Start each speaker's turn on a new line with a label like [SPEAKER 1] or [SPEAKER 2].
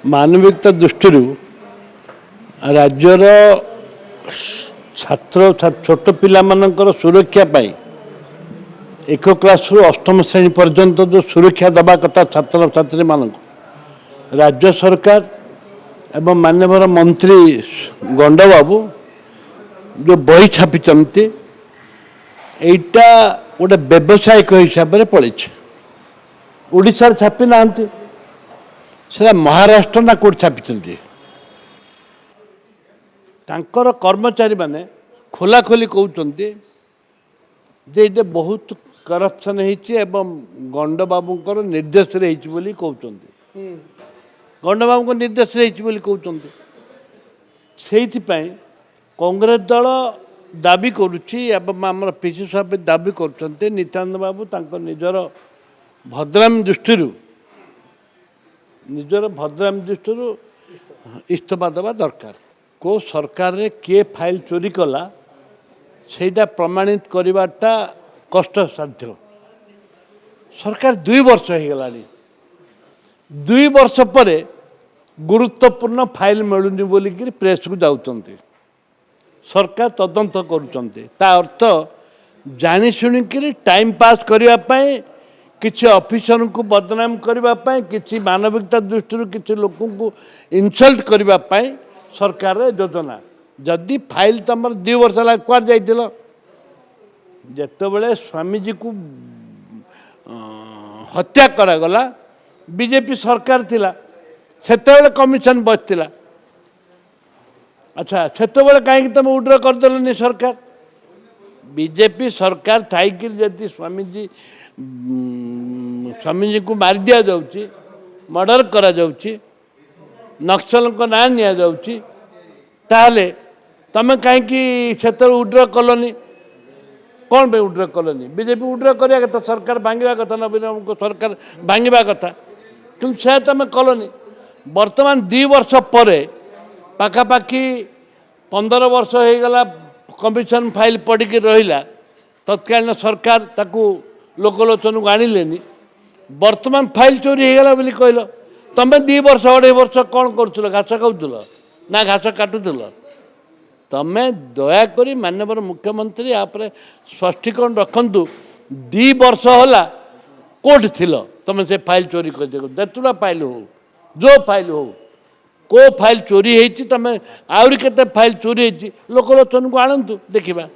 [SPEAKER 1] मानविकता दृष्टि राज्यर छात्र छोट पिला मानकर सुरक्षा पाई एक क्लास रु अष्टम श्रेणी पर्यंत जो सुरक्षा दबा कथा छात्र छात्री मान राज्य सरकार एवं माननीय मंत्री गंडबाबू जो बही छापी एटा गोटे व्यावसायिक हिसाब से पड़ी ओडिशा छापी ना से महाराष्ट्र ना कौट छापी तांकर कर्मचारी माने खोला खोली कहते जे बहुत करप्शन एवं गंड बाबूंकर निर्देश रे कहते गंड बाबू निर्देश रे कहते से कांग्रेस दल दाबी करुच्ची एवं आम पीसी साहब दाबी कर नित्यानंद बाबू तांकर निजर भद्रामी दृष्टि इस्तीफा देवा दरकार को सरकार रे किए फाइल चोरी कला सेटा प्रमाणित करवाटा कष्ट साध्य सरकार 2 वर्ष हो गला 2 वर्ष पर गुरुत्वपूर्ण फाइल मिलूनी बोलिकी प्रेस को जाऊँच सरकार तदंत करुँचा अर्थ जानी शुणिकी टाइम पास करने किसी ऑफिसर को बदनाम करने किसी मानविकता दृष्टि किसी लोक को इनसल्ट करने सरकार योजना जदि फाइल तुम 2 वर्ष है कुआर जाइल जिते स्वामीजी को हत्या करागला बीजेपी सरकार थिला सेते कमिशन बचला अच्छा से कहीं तुम उड्र करदेलनि सरकार बीजेपी सरकार थी जदि स्वामीजी को मारी दि जाऊँगी मर्डर करा जाऊँगी नक्सल ना नि ताहले तमें कहीं से उड्र कलनि कौन पे उड्र कलनि बीजेपी उड्र करिया कथा सरकार भांगा कथा नवीन सरकार भांगा कथा कि से तुम कलनि वर्तमान 2 वर्ष पर पाखापाखि 15 वर्ष हो गला कमिशन फाइल पड़ी रहा तत्कालीन सरकार ताकू लोकलोचन को आणिलेनी वर्तमान फाइल चोरी हो गला बोली कहल तमें 2 वर्ष 2.5 वर्ष कौन कर घास खाऊल ना घास काटुल तमें दयाकोरी माननीय मुख्यमंत्री आप स्पष्टीकरण रखु 2 वर्ष होला कोर्ट थिल तमें से फाइल चोरी कर जेतुटा फाइल हो जो फाइल हो को फाइल चोरी होती तुम आहरी केते फाइल चोरी होती लोकलोचन को आणतु देखा।